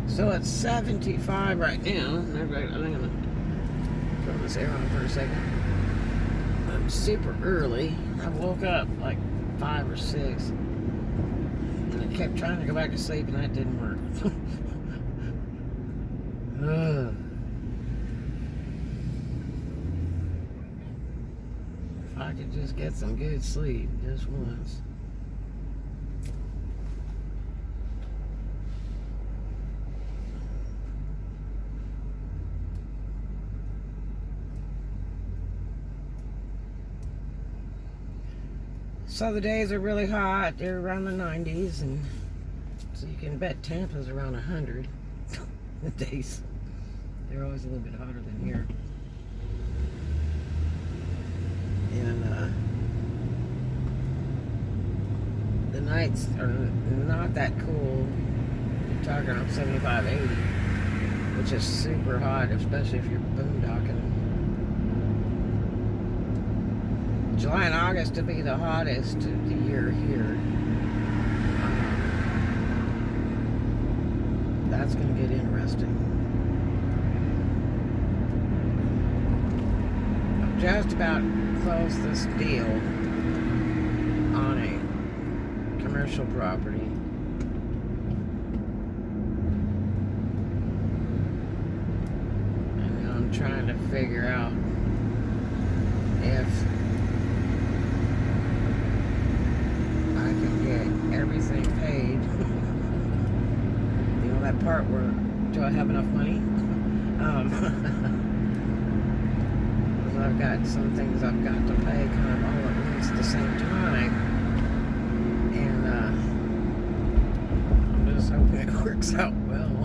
So it's 75 right now. I think I'm gonna turn this air on for a second. I'm super early. I woke up like 5 or 6, and I kept trying to go back to sleep, and that didn't work. If I could just get some good sleep just once. So the days are really hot. They're around the 90s, and so you can bet Tampa's around 100. The days, they're always a little bit hotter than here. And the nights are not that cool. You're talking around 75, 80, which is super hot, especially if you're boondocking. July and August to be the hottest of the year here. That's going to get interesting. I've just about closed this deal on a commercial property. And now I'm trying to figure out if everything paid. You know that part where, do I have enough money? Because I've got some things I've got to pay kind of all at once at the same time. And I'm just hoping it works out well.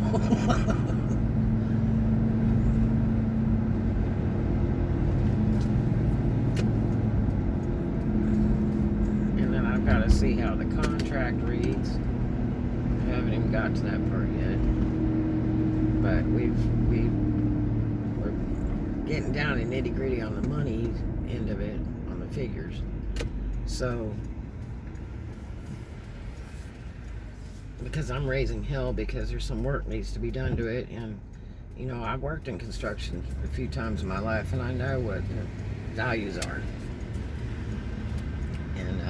Got to see how the contract reads. I haven't even got to that part yet, but we're getting down to nitty gritty on the money end of it, on the figures. So because I'm raising hell because there's some work needs to be done to it, and you know, I've worked in construction a few times in my life, and I know what the values are. And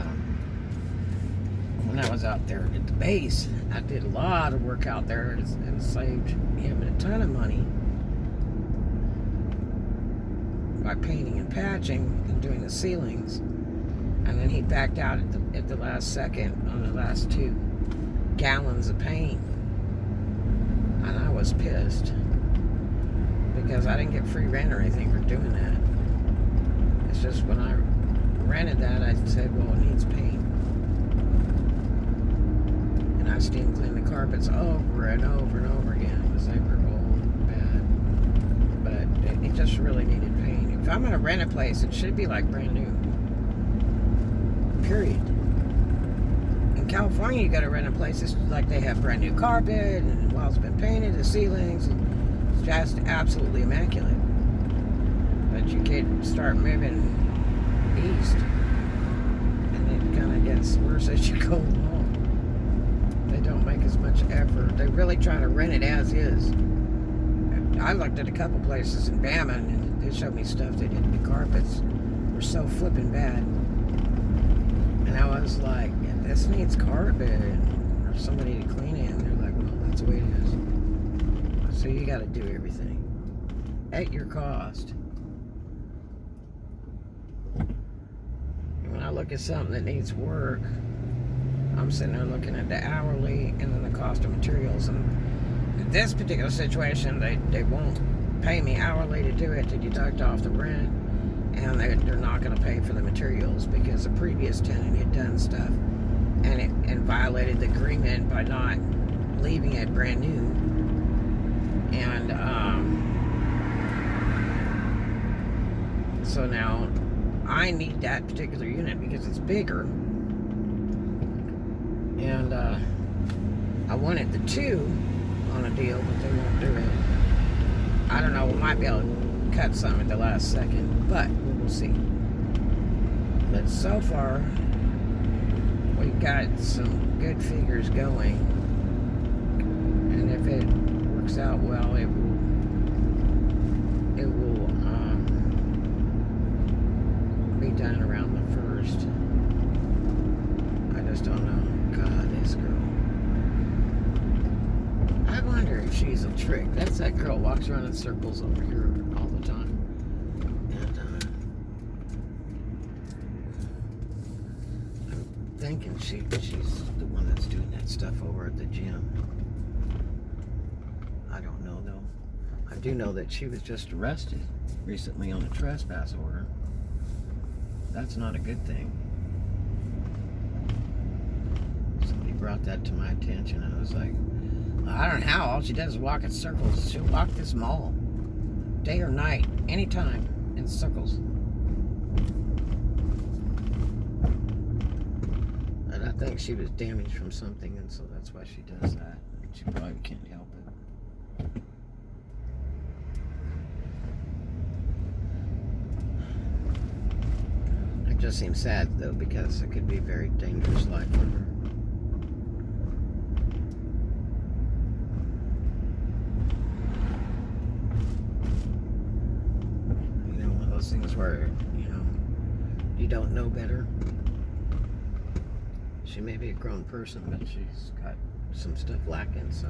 when I was out there at the base, I did a lot of work out there and saved him a ton of money by painting and patching and doing the ceilings. And then he backed out at the last second on the last 2 gallons of paint. And I was pissed because I didn't get free rent or anything for doing that. It's just when I rented that, I said, well, it needs paint. And I steam cleaned the carpets over and over and over again because they were old bad. But it just really needed paint. If I'm going to rent a place, it should be like brand new. Period. In California, you got to rent a place, it's like they have brand new carpet and the walls have been painted, the ceilings, it's just absolutely immaculate. But you can start moving east, and it kind of gets worse as you go along. They don't make as much effort. They really try to rent it as is. I looked at a couple places in Bama, and they showed me stuff they did. The carpets were so flipping bad, and I was like, this needs carpet or somebody to clean it. And they're like, well, that's the way it is. So you got to do everything at your cost. When I look at something that needs work, I'm sitting there looking at the hourly and then the cost of materials. And in this particular situation, they won't pay me hourly to do it, to deduct off the rent, and they're not going to pay for the materials because the previous tenant had done stuff and violated the agreement by not leaving it brand new. And so now I need that particular unit because it's bigger, and I wanted the 2 on a deal, but they won't do it. I don't know, we might be able to cut some at the last second, but we'll see. But so far, we've got some good figures going, and if it works out well, it will be done around the 1st. I just don't know. God, this girl. I wonder if she's a trick. That's that girl walks around in circles over here all the time. And I'm thinking she's the one that's doing that stuff over at the gym. I don't know though. I do know that she was just arrested recently on a trespass order. That's not a good thing. Somebody brought that to my attention. I was like, I don't know how. All she does is walk in circles. She'll walk this mall, day or night, anytime, in circles. And I think she was damaged from something, and so that's why she does that. She probably can't help it. It just seems sad, though, because it could be a very dangerous life for her. Things where, you don't know better. She may be a grown person, but she's got some stuff lacking, so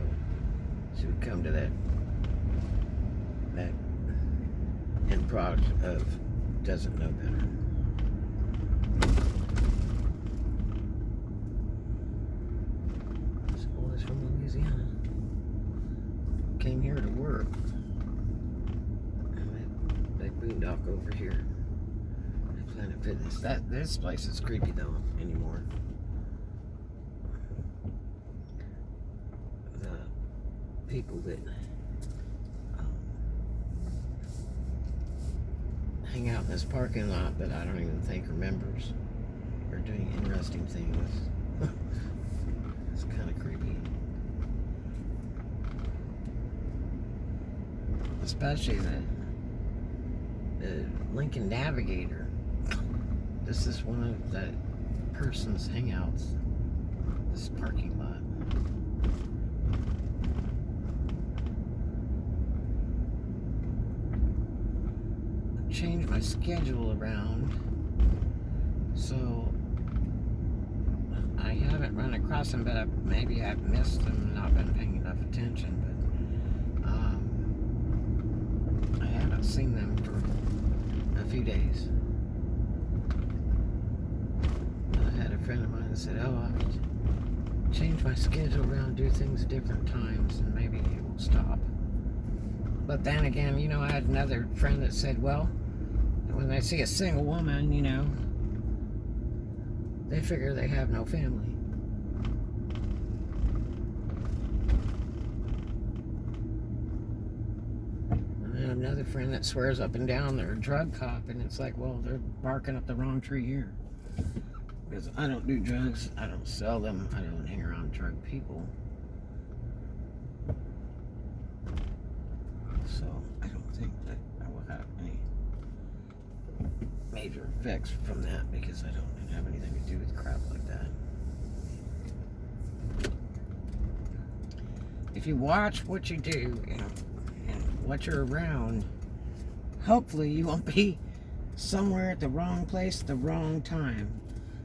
she would come to that end product of doesn't know better. This boy's from Louisiana. Came here to work. Boondock over here. Planet Fitness. This place is creepy though anymore. The people that hang out in this parking lot that I don't even think are members are doing interesting things. It's kind of creepy. Especially the Lincoln Navigator. This is one of that person's hangouts. This parking lot. I changed my schedule around, so I haven't run across them, but maybe I've missed them and not been paying enough attention. But I haven't seen them for a few days. I had a friend of mine that said, oh, I could change my schedule around, do things at different times, and maybe it will stop. But then again, I had another friend that said, well, when they see a single woman, they figure they have no family. Another friend that swears up and down they're a drug cop, and it's like, well, they're barking up the wrong tree here. Because I don't do drugs, I don't sell them, I don't hang around drug people. So I don't think that I will have any major effects from that, because I don't have anything to do with crap like that. If you watch what you do, and what you're around, hopefully you won't be somewhere at the wrong place at the wrong time.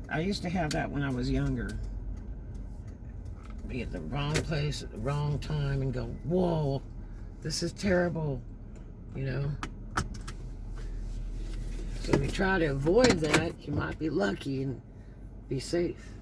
I used to have that when I was younger. Be at the wrong place at the wrong time and go, whoa, this is terrible, So if you try to avoid that, you might be lucky and be safe.